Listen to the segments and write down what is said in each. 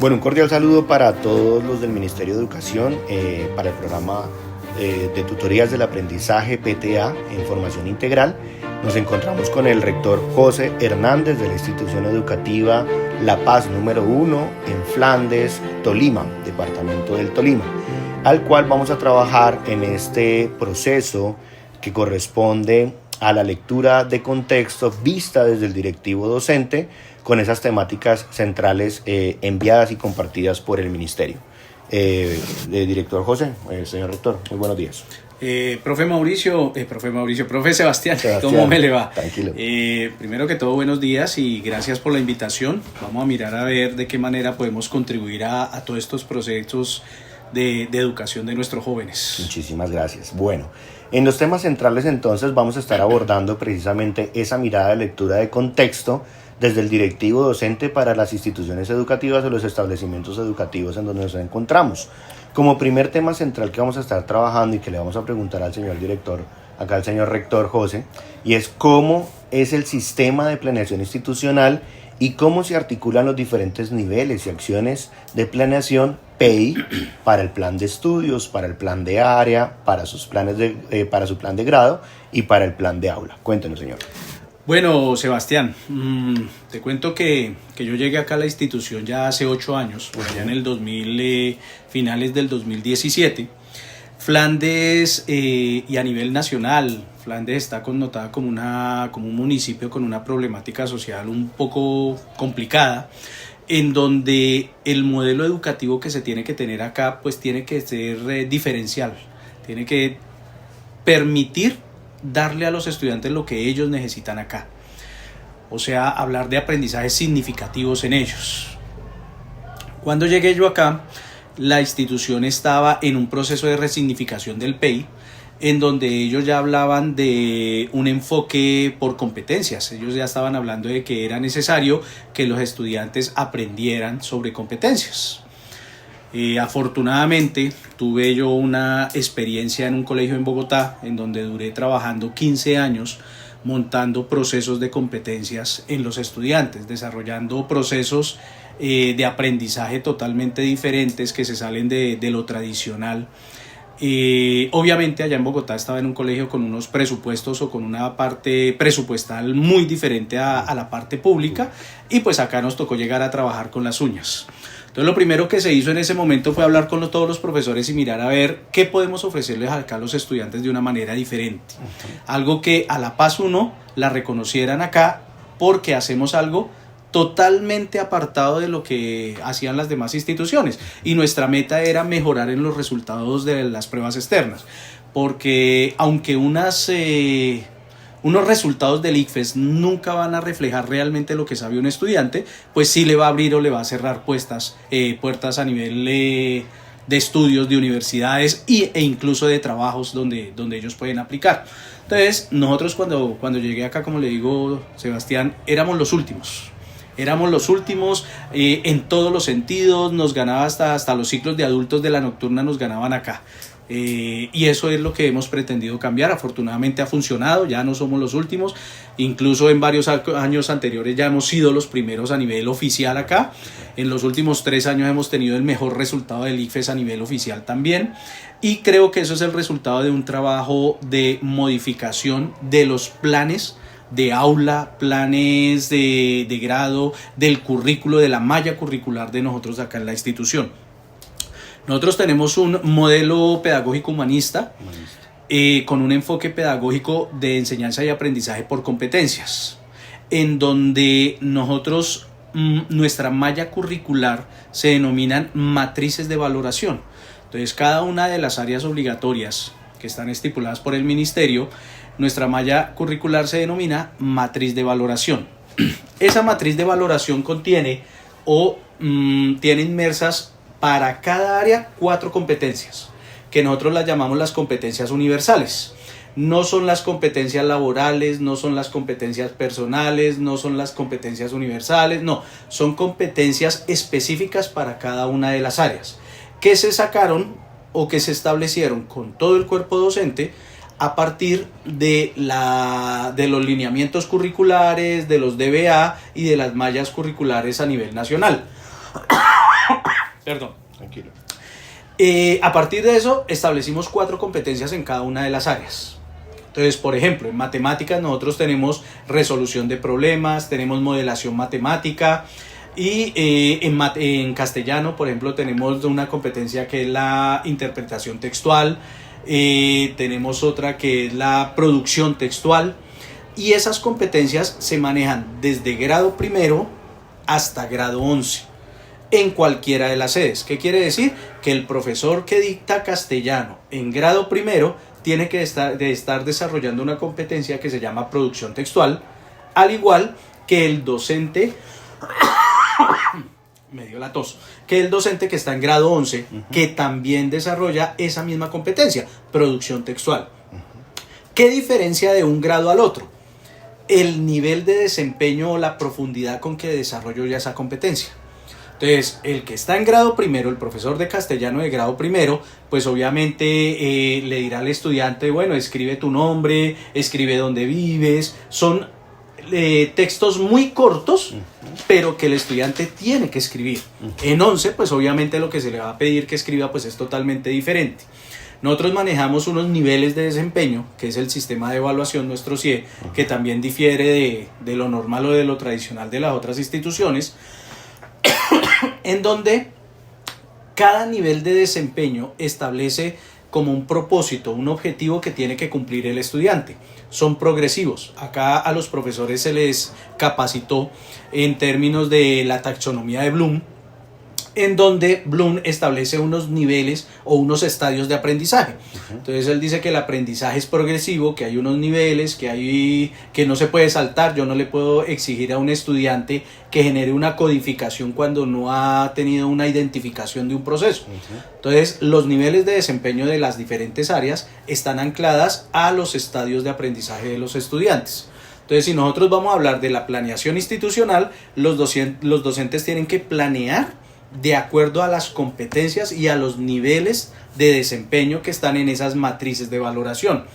Bueno, un cordial saludo para todos los del Ministerio de Educación, para el programa de tutorías del aprendizaje PTA en formación integral. Nos encontramos con el rector José Hernández de la institución educativa La Paz número 1 en Flandes, Tolima, departamento del Tolima, al cual vamos a trabajar en este proceso que corresponde a la lectura de contexto vista desde el directivo docente con esas temáticas centrales enviadas y compartidas por el Ministerio. Director José, señor rector, muy buenos días. Profe Sebastián, ¿cómo me le va? Tranquilo. Primero que todo, buenos días y gracias por la invitación. Vamos a mirar a ver de qué manera podemos contribuir a todos estos procesos de educación de nuestros jóvenes. Muchísimas gracias. Bueno, en los temas centrales entonces vamos a estar abordando precisamente esa mirada de lectura de contexto desde el directivo docente para las instituciones educativas o los establecimientos educativos en donde nos encontramos. Como primer tema central que vamos a estar trabajando y que le vamos a preguntar al señor director, acá al señor rector José, y es cómo es el sistema de planeación institucional y cómo se articulan los diferentes niveles y acciones de planeación PEI para el plan de estudios, para el plan de área, para sus planes para su plan de grado y para el plan de aula. Cuéntenos, señor. Bueno, Sebastián, te cuento que yo llegué acá a la institución ya hace 8 años, por allá en el 2000, finales del 2017. Flandes y a nivel nacional, Flandes está connotada como un municipio con una problemática social un poco complicada, en donde el modelo educativo que se tiene que tener acá pues tiene que ser diferencial, tiene que permitir darle a los estudiantes lo que ellos necesitan acá, o sea, hablar de aprendizajes significativos en ellos. Cuando llegué yo acá, la institución estaba en un proceso de resignificación del PEI, en donde ellos ya hablaban de un enfoque por competencias. Ellos ya estaban hablando de que era necesario que los estudiantes aprendieran sobre competencias. Afortunadamente tuve yo una experiencia en un colegio en Bogotá, en donde duré trabajando 15 años montando procesos de competencias en los estudiantes, desarrollando procesos de aprendizaje totalmente diferentes que se salen de lo tradicional. Obviamente allá en Bogotá estaba en un colegio con unos presupuestos o con una parte presupuestal muy diferente a la parte pública, y pues acá nos tocó llegar a trabajar con las uñas. Entonces lo primero que se hizo en ese momento fue hablar con todos los profesores y mirar a ver qué podemos ofrecerles acá a los estudiantes de una manera diferente. Algo que a La Paz 1 la reconocieran acá, porque hacemos algo totalmente apartado de lo que hacían las demás instituciones, y nuestra meta era mejorar en los resultados de las pruebas externas, porque aunque unos resultados del ICFES nunca van a reflejar realmente lo que sabe un estudiante, pues sí le va a abrir o le va a cerrar puertas a nivel de estudios, de universidades e incluso de trabajos donde ellos pueden aplicar. Entonces nosotros cuando llegué acá, como le digo, Sebastián, éramos los últimos en todos los sentidos. Nos ganaba hasta los ciclos de adultos de la nocturna nos ganaban acá. Y eso es lo que hemos pretendido cambiar. Afortunadamente ha funcionado, ya no somos los últimos, incluso en varios años anteriores ya hemos sido los primeros a nivel oficial acá. En los últimos 3 años hemos tenido el mejor resultado del ICFES a nivel oficial también, y creo que eso es el resultado de un trabajo de modificación de los planes de aula, planes de grado, del currículo, de la malla curricular de nosotros acá en la institución. Nosotros tenemos un modelo pedagógico humanista con un enfoque pedagógico de enseñanza y aprendizaje por competencias, en donde nosotros, nuestra malla curricular se denominan matrices de valoración. Entonces, cada una de las áreas obligatorias que están estipuladas por el Ministerio, nuestra malla curricular se denomina matriz de valoración. Esa matriz de valoración contiene tiene inmersas para cada área 4 competencias, que nosotros las llamamos las competencias universales. No son las competencias laborales, no son las competencias personales, no son las competencias universales, no, son competencias específicas para cada una de las áreas, que se sacaron o que se establecieron con todo el cuerpo docente a partir de los lineamientos curriculares, de los DBA y de las mallas curriculares a nivel nacional. Perdón. Tranquilo. A partir de eso, establecimos 4 competencias en cada una de las áreas. Entonces, por ejemplo, en matemáticas nosotros tenemos resolución de problemas, tenemos modelación matemática y en castellano, por ejemplo, tenemos una competencia que es la interpretación textual, tenemos otra que es la producción textual y esas competencias se manejan desde grado primero hasta grado 11 en cualquiera de las sedes. ¿Qué quiere decir? Que el profesor que dicta castellano en grado primero tiene que estar desarrollando una competencia que se llama producción textual, al igual que el docente, me dio la tos, que el docente que está en grado 11, que también desarrolla esa misma competencia, producción textual. ¿Qué diferencia de un grado al otro? El nivel de desempeño o la profundidad con que desarrollo ya esa competencia. Entonces, el que está en grado primero, el profesor de castellano de grado primero, pues obviamente le dirá al estudiante, bueno, escribe tu nombre, escribe dónde vives, son textos muy cortos, pero que el estudiante tiene que escribir. En 11, pues obviamente lo que se le va a pedir que escriba pues es totalmente diferente. Nosotros manejamos unos niveles de desempeño, que es el sistema de evaluación, nuestro CIE, que también difiere de lo normal o de lo tradicional de las otras instituciones, en donde cada nivel de desempeño establece como un propósito, un objetivo que tiene que cumplir el estudiante. Son progresivos. Acá a los profesores se les capacitó en términos de la taxonomía de Bloom, en donde Bloom establece unos niveles o unos estadios de aprendizaje. Entonces él dice que el aprendizaje es progresivo, que hay unos niveles, que no se puede saltar. Yo no le puedo exigir a un estudiante que genere una codificación cuando no ha tenido una identificación de un proceso. Entonces los niveles de desempeño de las diferentes áreas están ancladas a los estadios de aprendizaje de los estudiantes. Entonces, si nosotros vamos a hablar de la planeación institucional, los docentes tienen que planear de acuerdo a las competencias y a los niveles de desempeño que están en esas matrices de valoración.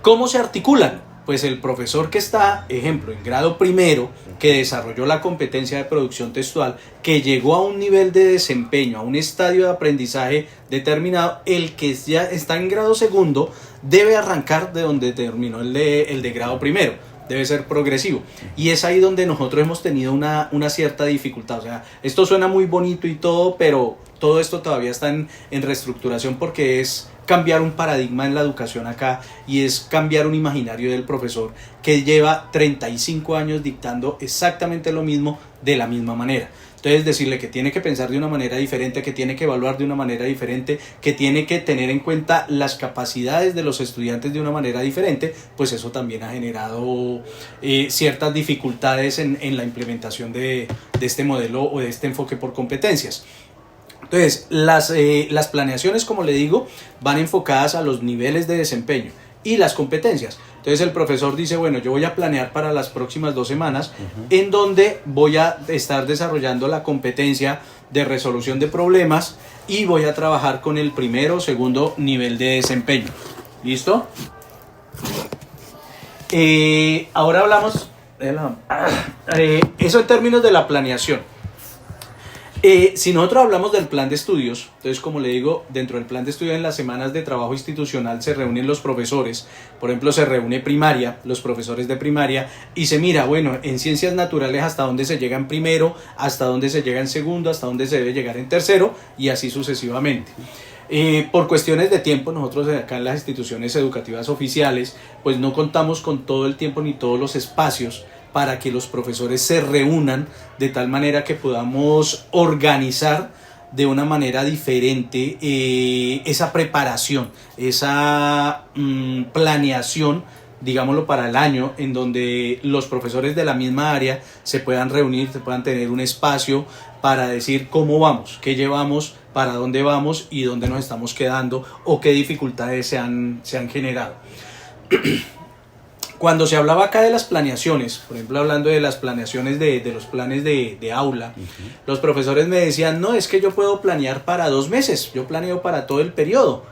¿Cómo se articulan? Pues el profesor que está, ejemplo, en grado primero, que desarrolló la competencia de producción textual, que llegó a un nivel de desempeño, a un estadio de aprendizaje determinado, el que ya está en grado segundo debe arrancar de donde terminó el de grado primero. Debe ser progresivo. Y es ahí donde nosotros hemos tenido una cierta dificultad. O sea, esto suena muy bonito y todo, pero todo esto todavía está en reestructuración porque es cambiar un paradigma en la educación acá y es cambiar un imaginario del profesor que lleva 35 años dictando exactamente lo mismo de la misma manera. Entonces decirle que tiene que pensar de una manera diferente, que tiene que evaluar de una manera diferente, que tiene que tener en cuenta las capacidades de los estudiantes de una manera diferente, pues eso también ha generado ciertas dificultades en la implementación de este modelo o de este enfoque por competencias. Entonces, las planeaciones, como le digo, van enfocadas a los niveles de desempeño y las competencias. Entonces el profesor dice, bueno, yo voy a planear para las próximas 2 semanas en donde voy a estar desarrollando la competencia de resolución de problemas y voy a trabajar con el primero o segundo nivel de desempeño. ¿Listo? Ahora hablamos eso en términos de la planeación. Si nosotros hablamos del plan de estudios, entonces como le digo, dentro del plan de estudios en las semanas de trabajo institucional se reúnen los profesores, por ejemplo se reúne primaria, los profesores de primaria y se mira, bueno, en ciencias naturales hasta dónde se llega en primero, hasta dónde se llega en segundo, hasta dónde se debe llegar en tercero y así sucesivamente. Por cuestiones de tiempo, nosotros acá en las instituciones educativas oficiales pues no contamos con todo el tiempo ni todos los espacios para que los profesores se reúnan de tal manera que podamos organizar de una manera diferente esa preparación, esa planeación, digámoslo, para el año, en donde los profesores de la misma área se puedan reunir, se puedan tener un espacio para decir cómo vamos, qué llevamos, para dónde vamos y dónde nos estamos quedando o qué dificultades se han generado. Cuando se hablaba acá de las planeaciones, por ejemplo hablando de las planeaciones de los planes de aula, los profesores me decían, no, es que yo puedo planear para 2 meses, yo planeo para todo el periodo,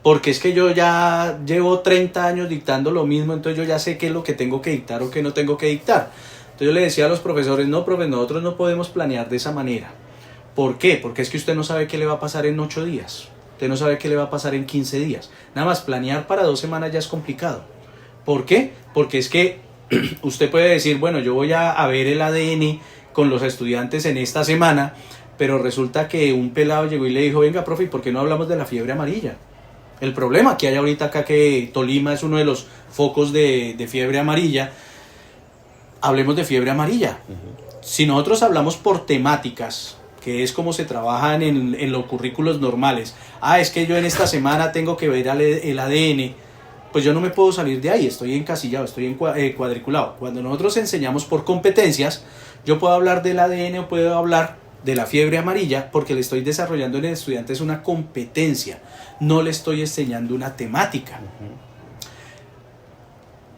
porque es que yo ya llevo 30 años dictando lo mismo, entonces yo ya sé qué es lo que tengo que dictar o qué no tengo que dictar. Entonces yo le decía a los profesores, no, profe, nosotros no podemos planear de esa manera, ¿Por qué? Porque es que usted no sabe qué le va a pasar en 8 días. Usted no sabe qué le va a pasar en 15 días. Nada más planear para 2 semanas ya es complicado. ¿Por qué? Porque es que usted puede decir, bueno, yo voy a ver el ADN con los estudiantes en esta semana, pero resulta que un pelado llegó y le dijo, venga, profe, ¿por qué no hablamos de la fiebre amarilla? El problema que hay ahorita acá, que Tolima es uno de los focos de fiebre amarilla, hablemos de fiebre amarilla. Si nosotros hablamos por temáticas, que es como se trabajan en los currículos normales, es que yo en esta semana tengo que ver el ADN, pues yo no me puedo salir de ahí, estoy encasillado, estoy cuadriculado. Cuando nosotros enseñamos por competencias, yo puedo hablar del ADN o puedo hablar de la fiebre amarilla, porque le estoy desarrollando en el estudiante es una competencia, no le estoy enseñando una temática.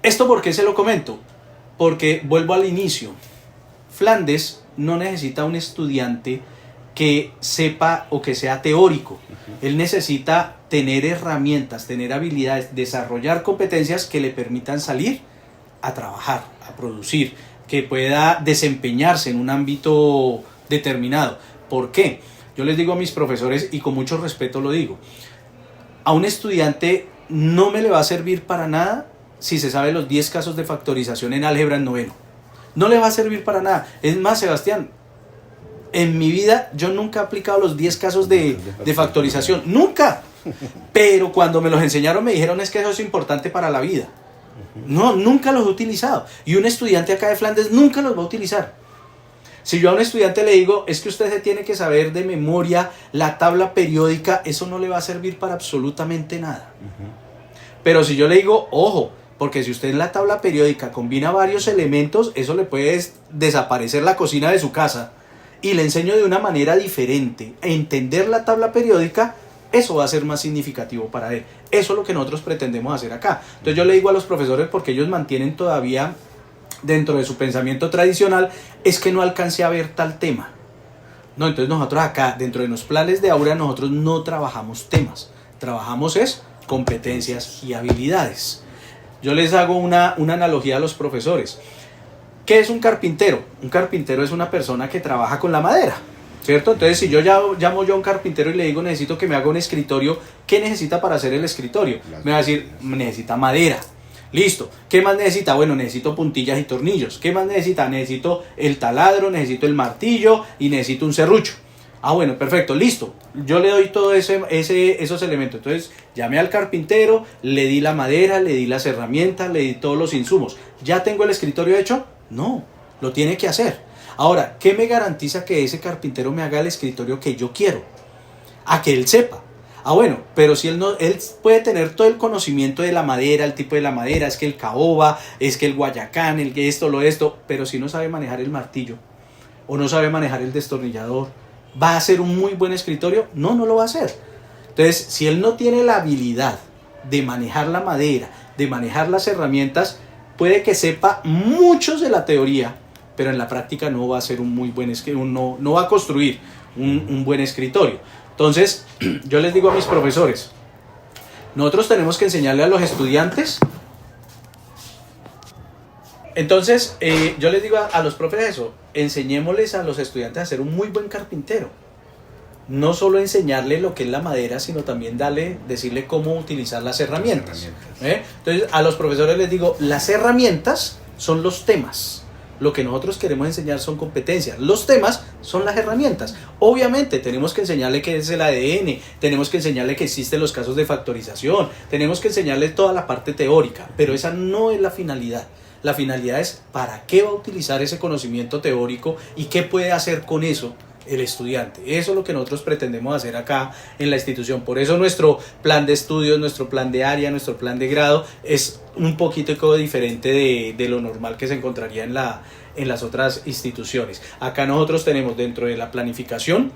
¿Esto por qué se lo comento? Porque vuelvo al inicio. Flandes no necesita un estudiante que sepa o que sea teórico. Él necesita tener herramientas, tener habilidades, desarrollar competencias que le permitan salir a trabajar, a producir, que pueda desempeñarse en un ámbito determinado. ¿Por qué? Yo les digo a mis profesores, y con mucho respeto lo digo, a un estudiante no me le va a servir para nada si se sabe los 10 casos de factorización en álgebra en noveno. No le va a servir para nada. Es más, Sebastián, en mi vida yo nunca he aplicado los 10 casos de factorización. ¡Nunca! Pero cuando me los enseñaron me dijeron, es que eso es importante para la vida. No, nunca los he utilizado. Y un estudiante acá de Flandes nunca los va a utilizar. Si yo a un estudiante le digo, es que usted se tiene que saber de memoria la tabla periódica, eso no le va a servir para absolutamente nada. Pero si yo le digo, ojo, porque si usted en la tabla periódica combina varios elementos, eso le puede desaparecer la cocina de su casa, y le enseño de una manera diferente a entender la tabla periódica, eso va a ser más significativo para él. Eso es lo que nosotros pretendemos hacer acá. Entonces yo le digo a los profesores, porque ellos mantienen todavía dentro de su pensamiento tradicional, es que no alcancé a ver tal tema. No, entonces nosotros acá, dentro de los planes de Aura, nosotros no trabajamos temas. Trabajamos es competencias y habilidades. Yo les hago una analogía a los profesores. ¿Qué es un carpintero? Un carpintero es una persona que trabaja con la madera, ¿cierto? Entonces, si yo llamo yo a un carpintero y le digo, necesito que me haga un escritorio, ¿qué necesita para hacer el escritorio? Me va a decir, necesita madera. Listo. ¿Qué más necesita? Bueno, necesito puntillas y tornillos. ¿Qué más necesita? Necesito el taladro, necesito el martillo y necesito un serrucho. Bueno, perfecto, listo. Yo le doy todos esos elementos. Entonces, llamé al carpintero, le di la madera, le di las herramientas, le di todos los insumos. ¿Ya tengo el escritorio hecho? No, lo tiene que hacer. Ahora, ¿qué me garantiza que ese carpintero me haga el escritorio que yo quiero? A que él sepa. Bueno, pero si él puede tener todo el conocimiento de la madera, el tipo de la madera, es que el caoba, es que el guayacán, el que esto, pero si no sabe manejar el martillo o no sabe manejar el destornillador, ¿va a ser un muy buen escritorio? No, no lo va a hacer. Entonces, si él no tiene la habilidad de manejar la madera, de manejar las herramientas, puede que sepa muchos de la teoría, pero en la práctica no va a ser un muy buen no va a construir un buen escritorio. Entonces, yo les digo a mis profesores, nosotros tenemos que enseñarle a los estudiantes. Entonces, yo les digo a los profes eso, enseñémosles a los estudiantes a ser un muy buen carpintero. No solo enseñarle lo que es la madera, sino también decirle cómo utilizar las herramientas. Entonces, a los profesores les digo, las herramientas son los temas. Lo que nosotros queremos enseñar son competencias. Los temas son las herramientas. Obviamente tenemos que enseñarle qué es el ADN, tenemos que enseñarle que existen los casos de factorización, tenemos que enseñarle toda la parte teórica, pero esa no es la finalidad. La finalidad es para qué va a utilizar ese conocimiento teórico y qué puede hacer con eso el estudiante. Eso es lo que nosotros pretendemos hacer acá en la institución. Por eso nuestro plan de estudios, nuestro plan de área, nuestro plan de grado es un poquito diferente de lo normal que se encontraría en las otras instituciones. Acá nosotros tenemos dentro de la planificación,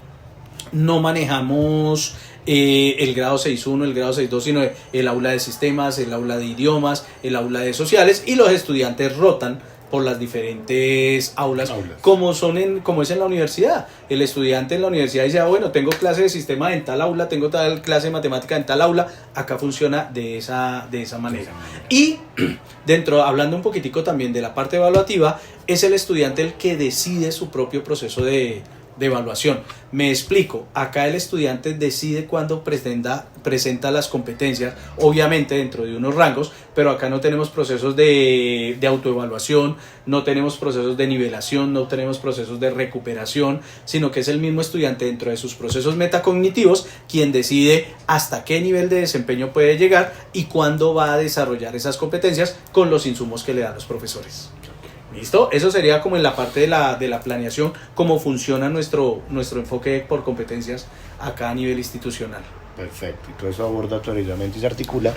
no manejamos el grado 6.1, el grado 6.2, sino el aula de sistemas, el aula de idiomas, el aula de sociales, y los estudiantes rotan por las diferentes aulas. Como es en la universidad. El estudiante en la universidad dice, bueno, tengo clase de sistema en tal aula, tengo tal clase de matemática en tal aula. Acá funciona de esa manera. Y hablando un poquitico también de la parte evaluativa, es el estudiante el que decide su propio proceso de evaluación. Me explico, acá el estudiante decide cuándo presenta las competencias, obviamente dentro de unos rangos, pero acá no tenemos procesos de autoevaluación, no tenemos procesos de nivelación, no tenemos procesos de recuperación, sino que es el mismo estudiante dentro de sus procesos metacognitivos quien decide hasta qué nivel de desempeño puede llegar y cuándo va a desarrollar esas competencias con los insumos que le dan los profesores. ¿Listo? Eso sería como en la parte de la planeación, cómo funciona nuestro enfoque por competencias acá a nivel institucional. Perfecto, y todo eso aborda teóricamente y se articula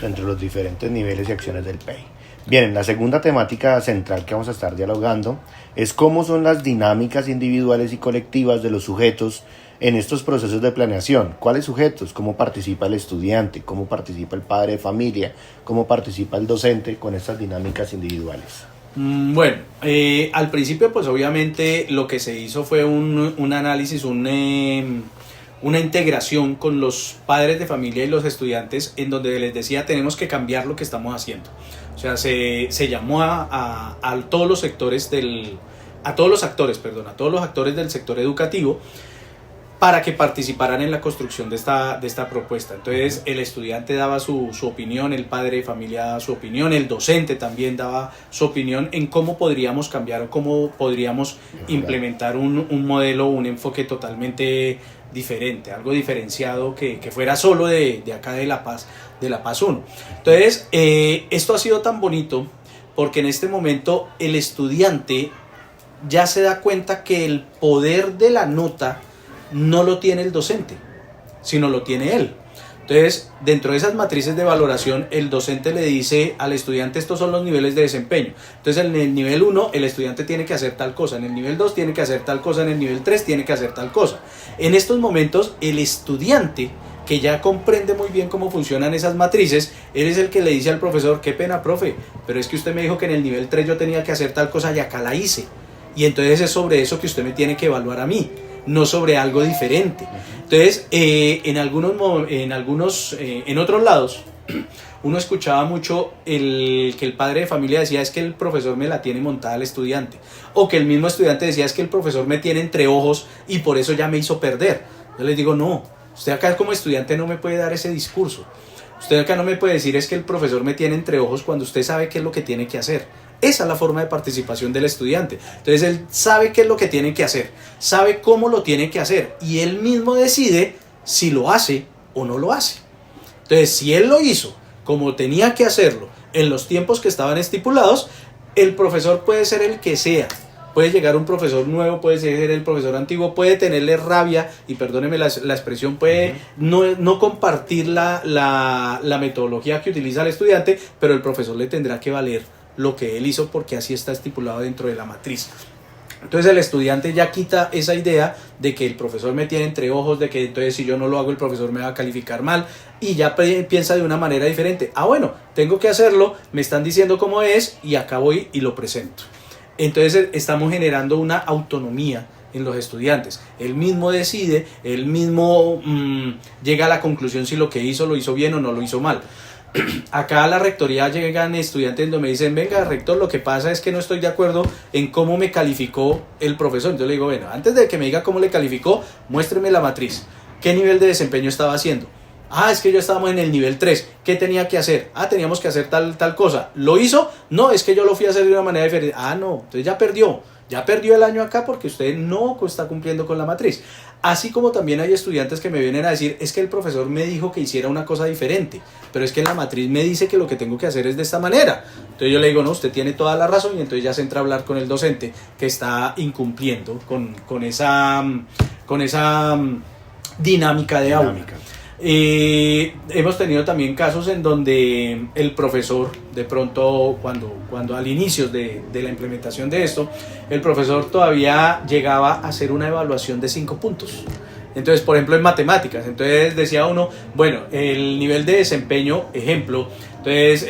entre los diferentes niveles y acciones del PEI. Bien, la segunda temática central que vamos a estar dialogando es cómo son las dinámicas individuales y colectivas de los sujetos en estos procesos de planeación. ¿Cuáles sujetos? ¿Cómo participa el estudiante? ¿Cómo participa el padre de familia? ¿Cómo participa el docente con estas dinámicas individuales? Bueno, al principio pues obviamente lo que se hizo fue un análisis, una integración con los padres de familia y los estudiantes en donde les decía tenemos que cambiar lo que estamos haciendo. O sea, se llamó a todos los sectores a todos los actores del sector educativo para que participaran en la construcción de esta propuesta. Entonces el estudiante daba su opinión, el padre de familia daba su opinión, el docente también daba su opinión en cómo podríamos cambiar o cómo podríamos implementar un modelo, un enfoque totalmente diferente, algo diferenciado que fuera solo de acá de La Paz 1. Entonces esto ha sido tan bonito porque en este momento el estudiante ya se da cuenta que el poder de la nota no lo tiene el docente, sino lo tiene él. Entonces, dentro de esas matrices de valoración, el docente le dice al estudiante, estos son los niveles de desempeño. Entonces, en el nivel 1, el estudiante tiene que hacer tal cosa, en el nivel 2 tiene que hacer tal cosa, en el nivel 3 tiene que hacer tal cosa. En estos momentos, el estudiante, que ya comprende muy bien cómo funcionan esas matrices, él es el que le dice al profesor, qué pena, profe, pero es que usted me dijo que en el nivel 3 yo tenía que hacer tal cosa y acá la hice. Y entonces es sobre eso que usted me tiene que evaluar a mí, no sobre algo diferente. Entonces, en otros lados, uno escuchaba mucho que el padre de familia decía es que el profesor me la tiene montada al estudiante, o que el mismo estudiante decía es que el profesor me tiene entre ojos y por eso ya me hizo perder. Yo les digo, no, usted acá como estudiante no me puede dar ese discurso. Usted acá no me puede decir es que el profesor me tiene entre ojos cuando usted sabe qué es lo que tiene que hacer. Esa es la forma de participación del estudiante. Entonces él sabe qué es lo que tiene que hacer, sabe cómo lo tiene que hacer y él mismo decide si lo hace o no lo hace. Entonces si él lo hizo como tenía que hacerlo en los tiempos que estaban estipulados, el profesor puede ser el que sea. Puede llegar un profesor nuevo, puede ser el profesor antiguo, puede tenerle rabia, y perdóneme la expresión, puede no compartir la metodología que utiliza el estudiante, pero el profesor le tendrá que valer lo que él hizo porque así está estipulado dentro de la matriz. Entonces el estudiante ya quita esa idea de que el profesor me tiene entre ojos, de que entonces si yo no lo hago el profesor me va a calificar mal, y ya piensa de una manera diferente. Bueno, tengo que hacerlo, me están diciendo cómo es y acá voy y lo presento. Entonces estamos generando una autonomía en los estudiantes. Él mismo decide, él mismo llega a la conclusión si lo que hizo lo hizo bien o no lo hizo mal. Acá a la rectoría llegan estudiantes donde me dicen, venga rector, lo que pasa es que no estoy de acuerdo en cómo me calificó el profesor. Entonces le digo, bueno, antes de que me diga cómo le calificó, muéstreme la matriz. ¿Qué nivel de desempeño estaba haciendo? Es que yo estábamos en el nivel 3. ¿Qué tenía que hacer? Teníamos que hacer tal cosa. ¿Lo hizo? No, es que yo lo fui a hacer de una manera diferente. No, entonces ya perdió el año acá porque usted no está cumpliendo con la matriz. Así como también hay estudiantes que me vienen a decir, es que el profesor me dijo que hiciera una cosa diferente, pero es que en la matriz me dice que lo que tengo que hacer es de esta manera. Entonces yo le digo, no, usted tiene toda la razón, y entonces ya se entra a hablar con el docente que está incumpliendo con esa dinámica de aula. Hemos tenido también casos en donde el profesor, de pronto cuando al inicio de la implementación de esto, el profesor todavía llegaba a hacer una evaluación de 5 puntos. Entonces, por ejemplo, en matemáticas, entonces decía uno, bueno, el nivel de desempeño, ejemplo, entonces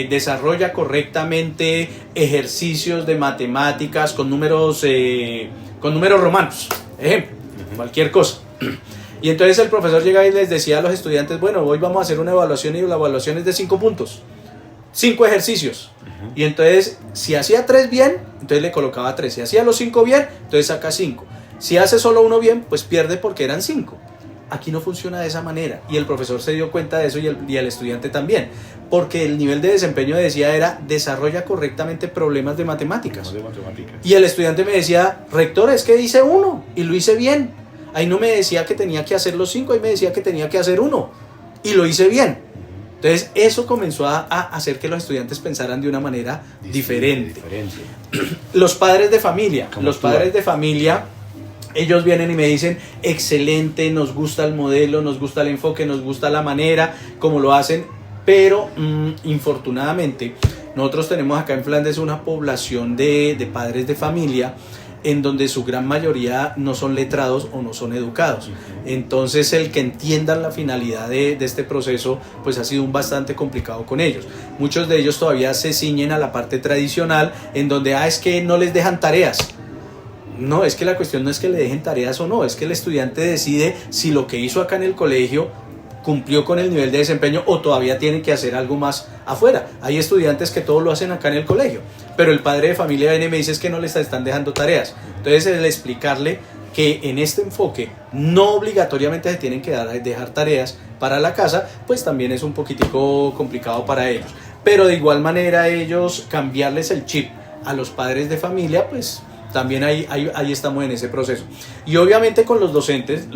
desarrolla correctamente ejercicios de matemáticas con números romanos, ejemplo, cualquier cosa. Y entonces el profesor llegaba y les decía a los estudiantes, bueno, hoy vamos a hacer una evaluación y la evaluación es de 5 puntos, 5 ejercicios. Y entonces, si hacía 3 bien, entonces le colocaba 3. Si hacía los 5 bien, entonces saca 5. Si hace solo uno bien, pues pierde porque eran 5. Aquí no funciona de esa manera y el profesor se dio cuenta de eso y el estudiante también, porque el nivel de desempeño decía era desarrolla correctamente problemas de matemáticas. Y el estudiante me decía, rector, es que hice 1 y lo hice bien. Ahí no me decía que tenía que hacer los 5, ahí me decía que tenía que hacer 1 y lo hice bien. Entonces eso comenzó a hacer que los estudiantes pensaran de una manera diferente. Los padres de familia, ellos vienen y me dicen, excelente, nos gusta el modelo, nos gusta el enfoque, nos gusta la manera como lo hacen, pero infortunadamente nosotros tenemos acá en Flandes una población de padres de familia en donde su gran mayoría no son letrados o no son educados. Entonces el que entiendan la finalidad de este proceso pues ha sido bastante complicado con ellos. Muchos de ellos todavía se ciñen a la parte tradicional en donde es que no les dejan tareas. No, es que la cuestión no es que le dejen tareas o no, es que el estudiante decide si lo que hizo acá en el colegio cumplió con el nivel de desempeño o todavía tiene que hacer algo más afuera. Hay estudiantes que todo lo hacen acá en el colegio, pero el padre de familia viene y me dice es que no le están dejando tareas. Entonces el explicarle que en este enfoque no obligatoriamente se tienen que dejar tareas para la casa, pues también es un poquitico complicado para ellos. Pero de igual manera ellos cambiarles el chip a los padres de familia, pues también ahí estamos en ese proceso. Y obviamente con los docentes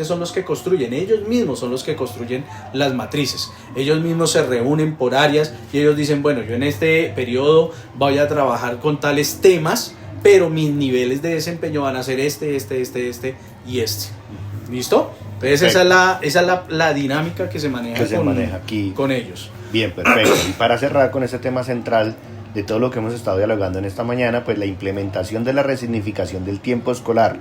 son los que construyen, ellos mismos son los que construyen las matrices. Ellos mismos se reúnen por áreas y ellos dicen, bueno, yo en este periodo voy a trabajar con tales temas, pero mis niveles de desempeño van a ser este y este. ¿Listo? Entonces esa es la dinámica que se maneja aquí con ellos. Bien, perfecto. Y para cerrar con este tema central de todo lo que hemos estado dialogando en esta mañana, pues la implementación de la resignificación del tiempo escolar.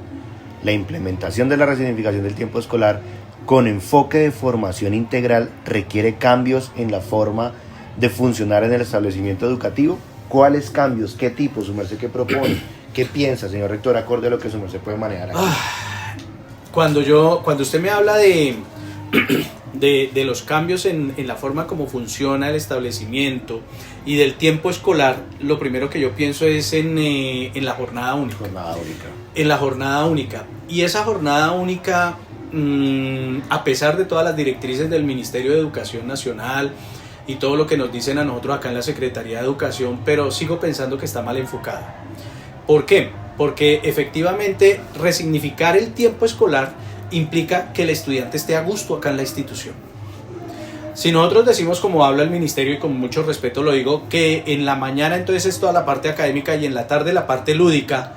La implementación de la resignificación del tiempo escolar con enfoque de formación integral requiere cambios en la forma de funcionar en el establecimiento educativo. ¿Cuáles cambios? ¿Qué tipos? Su merced, ¿qué propone? ¿Qué piensa, señor rector, acorde a lo que su merced puede manejar aquí? Cuando usted me habla de los cambios en la forma como funciona el establecimiento y del tiempo escolar, lo primero que yo pienso es en la jornada única. En la jornada única. Y esa jornada única, a pesar de todas las directrices del Ministerio de Educación Nacional y todo lo que nos dicen a nosotros acá en la Secretaría de Educación, pero sigo pensando que está mal enfocada. ¿Por qué? Porque efectivamente resignificar el tiempo escolar implica que el estudiante esté a gusto acá en la institución. Si nosotros decimos, como habla el ministerio y con mucho respeto lo digo, que en la mañana entonces es toda la parte académica y en la tarde la parte lúdica,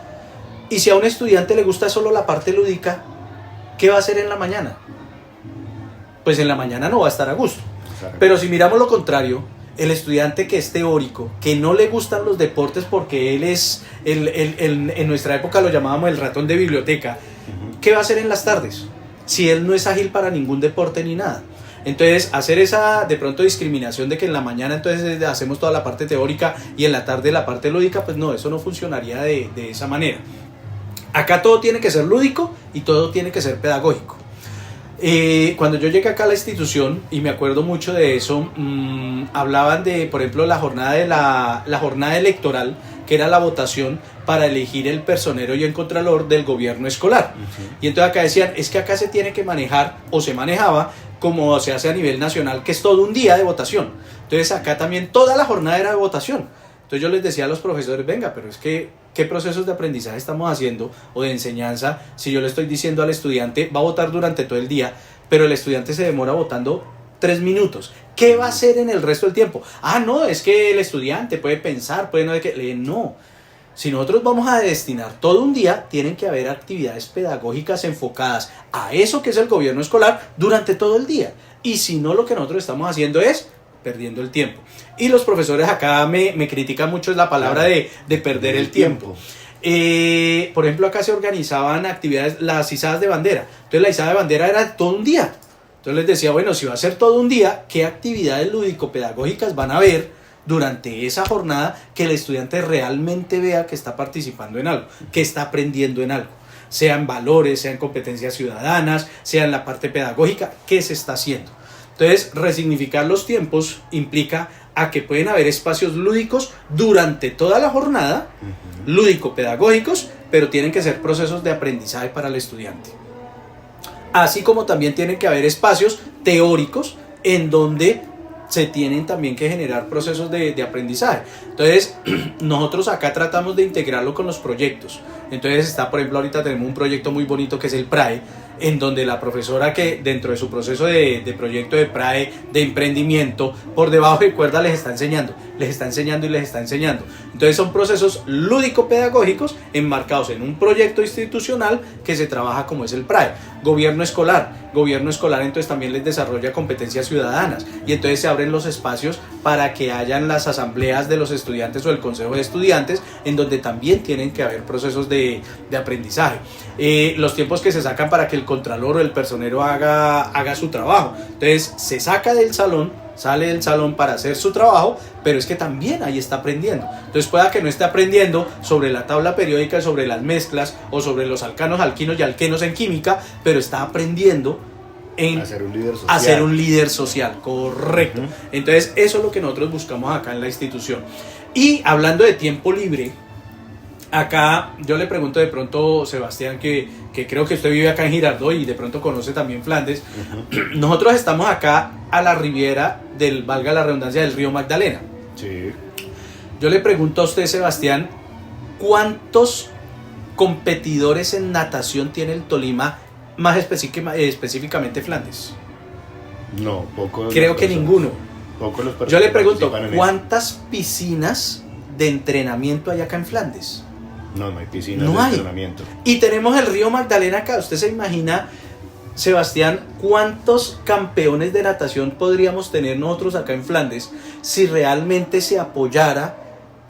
y si a un estudiante le gusta solo la parte lúdica, ¿qué va a hacer en la mañana? Pues en la mañana no va a estar a gusto. Pero si miramos lo contrario, el estudiante que es teórico, que no le gustan los deportes porque él es, en nuestra época lo llamábamos el ratón de biblioteca, ¿qué va a hacer en las tardes? Si él no es ágil para ningún deporte ni nada. Entonces, hacer esa de pronto discriminación de que en la mañana entonces hacemos toda la parte teórica y en la tarde la parte lúdica, pues no, eso no funcionaría de esa manera. Acá todo tiene que ser lúdico y todo tiene que ser pedagógico. Cuando yo llegué acá a la institución, y me acuerdo mucho de eso, hablaban de, por ejemplo, la jornada electoral, que era la votación para elegir el personero y el contralor del gobierno escolar. Y entonces acá decían, es que acá se tiene que manejar, o se manejaba, como se hace a nivel nacional, que es todo un día de votación. Entonces acá también toda la jornada era de votación. Entonces yo les decía a los profesores, venga, pero es que, ¿qué procesos de aprendizaje estamos haciendo o de enseñanza si yo le estoy diciendo al estudiante, va a votar durante todo el día, pero el estudiante se demora votando 3 minutos? ¿Qué va a hacer en el resto del tiempo? Ah, no, es que el estudiante puede pensar, puede no. Si nosotros vamos a destinar todo un día, tienen que haber actividades pedagógicas enfocadas a eso que es el gobierno escolar durante todo el día. Y si no, lo que nosotros estamos haciendo es perdiendo el tiempo. Y los profesores acá me critican mucho la palabra de perder el tiempo. Por ejemplo, acá se organizaban actividades, las izadas de bandera. Entonces la izada de bandera era todo un día. Entonces les decía, bueno, si va a ser todo un día, ¿qué actividades lúdico-pedagógicas van a haber durante esa jornada que el estudiante realmente vea que está participando en algo, que está aprendiendo en algo? Sean valores, sean competencias ciudadanas, sea en la parte pedagógica, ¿qué se está haciendo? Entonces, resignificar los tiempos implica a que pueden haber espacios lúdicos durante toda la jornada, lúdico-pedagógicos, pero tienen que ser procesos de aprendizaje para el estudiante. Así como también tienen que haber espacios teóricos en donde se tienen también que generar procesos de aprendizaje. Entonces, nosotros acá tratamos de integrarlo con los proyectos. Entonces está, por ejemplo, ahorita tenemos un proyecto muy bonito que es el PRAE, en donde la profesora que dentro de su proceso de proyecto de PRAE, de emprendimiento, por debajo de cuerda les está enseñando y les está enseñando. Entonces son procesos lúdico-pedagógicos enmarcados en un proyecto institucional que se trabaja como es el PRAE. Gobierno escolar entonces también les desarrolla competencias ciudadanas y entonces se abren los espacios para que hayan las asambleas de los estudiantes o el consejo de estudiantes en donde también tienen que haber procesos de aprendizaje. Los tiempos que se sacan para que el contralor o el personero haga su trabajo. Entonces se saca del salón, sale del salón para hacer su trabajo, pero es que también ahí está aprendiendo. Entonces pueda que no esté aprendiendo sobre la tabla periódica, sobre las mezclas o sobre los alcanos, alquinos y alquenos en química, pero está aprendiendo en hacer un líder social. Hacer un líder social, correcto. Entonces eso es lo que nosotros buscamos acá en la institución. Y hablando de tiempo libre, acá yo le pregunto de pronto, Sebastián, que creo que usted vive acá en Girardot y de pronto conoce también Flandes. Nosotros estamos acá a la riviera del, valga la redundancia, del río Magdalena. Sí. Yo le pregunto a usted, Sebastián, ¿cuántos competidores en natación tiene el Tolima, más específicamente Flandes? No, poco. Creo que ninguno. Poco los Yo le pregunto, participan en ¿cuántas piscinas de entrenamiento hay acá en Flandes? No hay piscinas No de hay. entrenamiento. Y tenemos el río Magdalena acá. ¿Usted se imagina, Sebastián, cuántos campeones de natación podríamos tener nosotros acá en Flandes si realmente se apoyara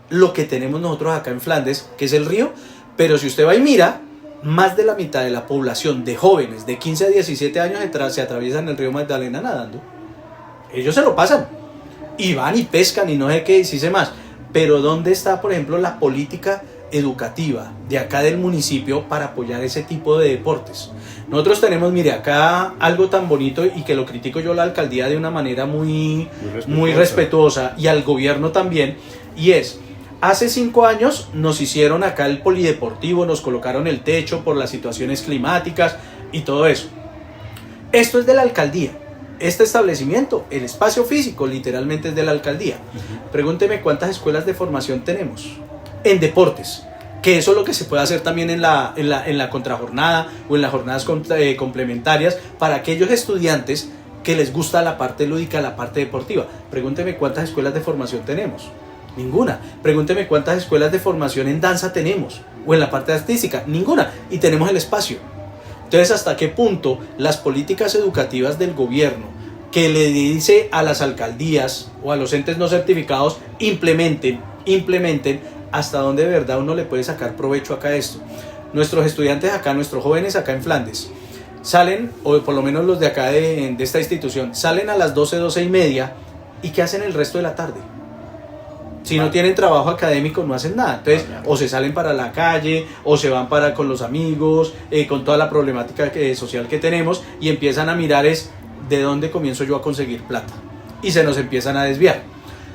lo que tenemos nosotros acá en Flandes, que es el río? Pero si usted va y mira, más de la mitad de la población de jóvenes de 15 a 17 años se atraviesan el río Magdalena nadando. Ellos se lo pasan y van y pescan y no sé qué, y sí sé más. Pero ¿dónde está, por ejemplo, la política educativa de acá del municipio para apoyar ese tipo de deportes? Nosotros tenemos, mire, acá algo tan bonito y que lo critico yo a la alcaldía de una manera muy respetuosa y al gobierno también, y es, hace 5 años nos hicieron acá el polideportivo, nos colocaron el techo por las situaciones climáticas y todo eso. Esto es de la alcaldía. Este establecimiento, el espacio físico, literalmente es de la alcaldía. Pregúnteme cuántas escuelas de formación tenemos en deportes, que eso es lo que se puede hacer también en la contrajornada o en las jornadas complementarias para aquellos estudiantes que les gusta la parte lúdica, la parte deportiva. Pregúnteme cuántas escuelas de formación tenemos. Ninguna. Pregúnteme cuántas escuelas de formación en danza tenemos o en la parte artística. Ninguna. Y tenemos el espacio. Entonces, ¿hasta qué punto las políticas educativas del gobierno que le dice a las alcaldías o a los entes no certificados implementen, hasta dónde de verdad uno le puede sacar provecho acá a esto? Nuestros estudiantes acá, nuestros jóvenes acá en Flandes, salen, o por lo menos los de acá de esta institución, salen a las 12 y media, ¿y qué hacen el resto de la tarde? Si no tienen trabajo académico, no hacen nada. Entonces, o se salen para la calle, o se van con los amigos, con toda la problemática social que tenemos, y empiezan a mirar de dónde comienzo yo a conseguir plata. Y se nos empiezan a desviar.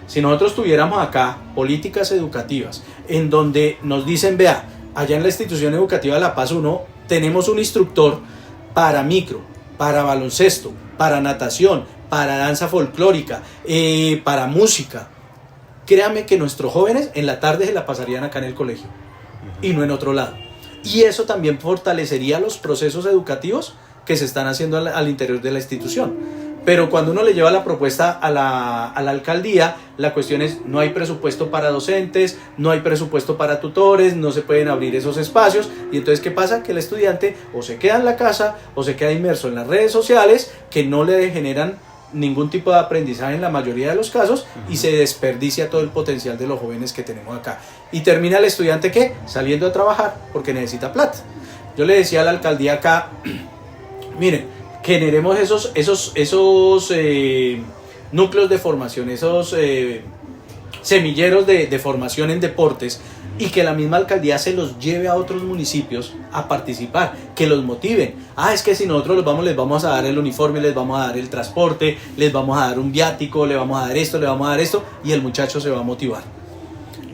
Si nosotros tuviéramos acá políticas educativas, en donde nos dicen, vea, allá en la institución educativa de La Paz 1, tenemos un instructor para micro, para baloncesto, para natación, para danza folclórica, para música. Créame que nuestros jóvenes en la tarde se la pasarían acá en el colegio y no en otro lado. Y eso también fortalecería los procesos educativos que se están haciendo al interior de la institución. Pero cuando uno le lleva la propuesta a la alcaldía, la cuestión es, no hay presupuesto para docentes, no hay presupuesto para tutores, no se pueden abrir esos espacios. Y entonces, ¿qué pasa? Que el estudiante o se queda en la casa o se queda inmerso en las redes sociales que no le generan ningún tipo de aprendizaje en la mayoría de los casos, y se desperdicia todo el potencial de los jóvenes que tenemos acá. Y termina el estudiante, ¿qué? Saliendo a trabajar porque necesita plata. Yo le decía a la alcaldía acá, miren, generemos esos núcleos de formación, esos semilleros de formación en deportes, y que la misma alcaldía se los lleve a otros municipios a participar, que los motiven. Es que si nosotros les vamos a dar el uniforme, les vamos a dar el transporte, les vamos a dar un viático, le vamos a dar esto, le vamos a dar esto, y el muchacho se va a motivar.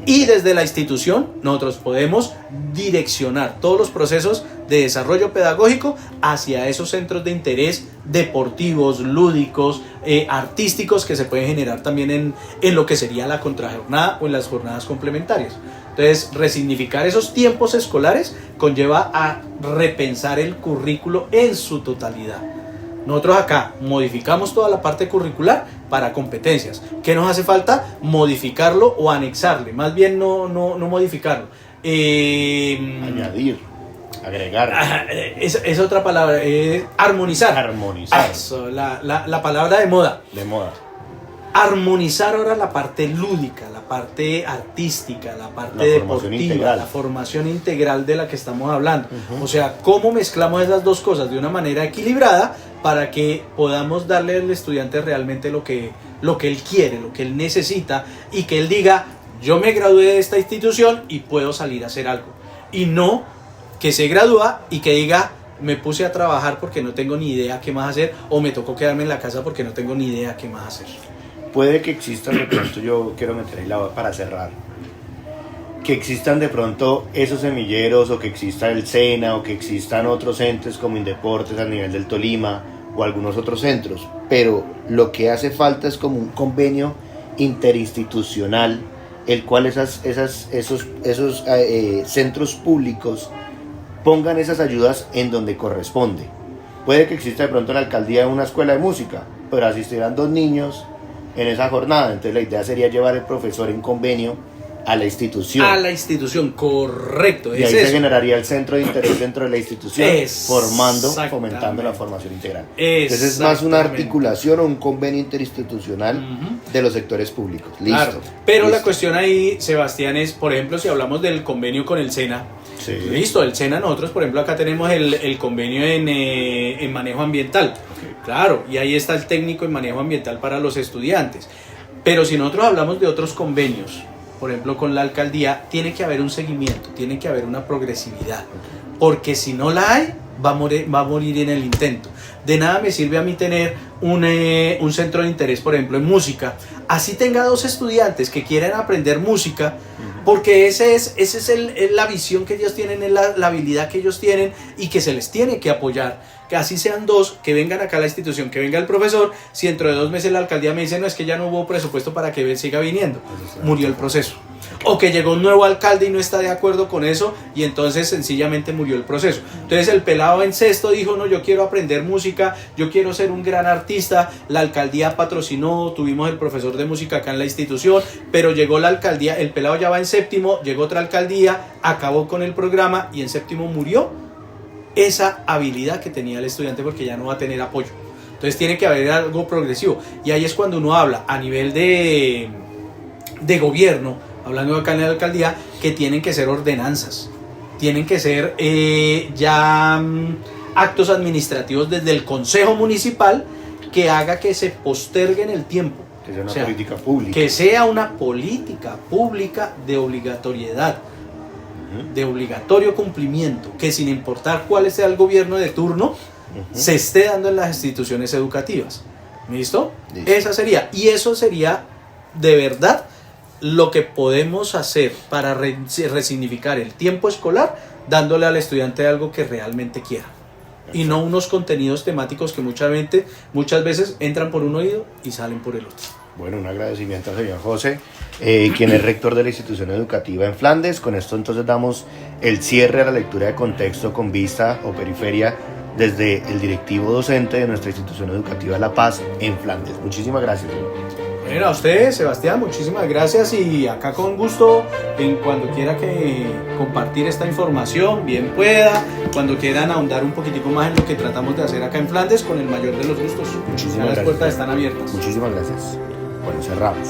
Y desde la institución nosotros podemos direccionar todos los procesos de desarrollo pedagógico hacia esos centros de interés deportivos, lúdicos, artísticos, que se pueden generar también en lo que sería la contrajornada o en las jornadas complementarias. Entonces, resignificar esos tiempos escolares conlleva a repensar el currículo en su totalidad. Nosotros acá modificamos toda la parte curricular para competencias. ¿Qué nos hace falta? Modificarlo o anexarle. Más bien no modificarlo. Añadir, agregar. Es otra palabra. Armonizar. Armonizar. Eso, la palabra de moda. De moda. Armonizar ahora la parte lúdica, la parte artística, la parte deportiva, la formación integral de la que estamos hablando. O sea, cómo mezclamos esas dos cosas de una manera equilibrada para que podamos darle al estudiante realmente lo que él quiere, lo que él necesita, y que él diga: yo me gradué de esta institución y puedo salir a hacer algo. Y no que se gradúa y que diga: me puse a trabajar porque no tengo ni idea qué más hacer, o me tocó quedarme en la casa porque no tengo ni idea qué más hacer. Puede que existan de pronto, yo quiero meter ahí para cerrar, que existan de pronto esos semilleros, o que exista el SENA, o que existan otros entes como Indeportes a nivel del Tolima o algunos otros centros, pero lo que hace falta es como un convenio interinstitucional, el cual esos centros públicos pongan esas ayudas en donde corresponde. Puede que exista de pronto en la alcaldía una escuela de música, pero asistirán 2 niños en esa jornada. Entonces la idea sería llevar el profesor en convenio a la institución. A la institución, correcto. Y ahí se generaría el centro de interés dentro de la institución, fomentando la formación integral. Entonces es más una articulación o un convenio interinstitucional de los sectores públicos. Listo. Claro. Pero la cuestión ahí, Sebastián, es, por ejemplo, si hablamos del convenio con el SENA. Sí. Listo, el SENA, nosotros, por ejemplo, acá tenemos el convenio en manejo ambiental. Okay. Claro, y ahí está el técnico en manejo ambiental para los estudiantes. Pero si nosotros hablamos de otros convenios, por ejemplo, con la alcaldía, tiene que haber un seguimiento, tiene que haber una progresividad. Porque si no la hay, va a morir en el intento. De nada me sirve a mí tener un centro de interés, por ejemplo, en música. Así tenga 2 estudiantes que quieran aprender música, porque esa es la visión que ellos tienen, es la habilidad que ellos tienen, y que se les tiene que apoyar. Que así sean 2, que vengan acá a la institución, que venga el profesor. Si dentro de 2 meses la alcaldía me dice: no, es que ya no hubo presupuesto para que él siga viniendo, murió el proceso. O que llegó un nuevo alcalde y no está de acuerdo con eso, y entonces sencillamente murió el proceso. Entonces el pelado en sexto dijo: no, yo quiero aprender música, yo quiero ser un gran artista. La alcaldía patrocinó, tuvimos el profesor de música acá en la institución, pero llegó la alcaldía, el pelado ya va en séptimo, llegó otra alcaldía, acabó con el programa, y en séptimo murió esa habilidad que tenía el estudiante, porque ya no va a tener apoyo. Entonces tiene que haber algo progresivo, y ahí es cuando uno habla a nivel de gobierno, hablando acá en la alcaldía, que tienen que ser ordenanzas, tienen que ser actos administrativos desde el consejo municipal, que haga que se postergue en el tiempo. Que sea una política pública. Que sea una política pública de obligatoriedad, de obligatorio cumplimiento, que sin importar cuál sea el gobierno de turno, se esté dando en las instituciones educativas. ¿Listo? Esa sería, y eso sería de verdad lo que podemos hacer para resignificar el tiempo escolar, dándole al estudiante algo que realmente quiera. Y no unos contenidos temáticos que muchas veces entran por un oído y salen por el otro. Bueno, un agradecimiento al señor José, quien es rector de la institución educativa en Flandes. Con esto entonces damos el cierre a la lectura de contexto con vista o periferia desde el directivo docente de nuestra institución educativa La Paz en Flandes. Muchísimas gracias. Bueno, a usted, Sebastián, muchísimas gracias, y acá con gusto, cuando quiera que compartir esta información, bien pueda, cuando quieran ahondar un poquitico más en lo que tratamos de hacer acá en Flandes, con el mayor de los gustos. Muchísimas gracias. Las puertas están abiertas. Muchísimas gracias. Bueno, cerramos.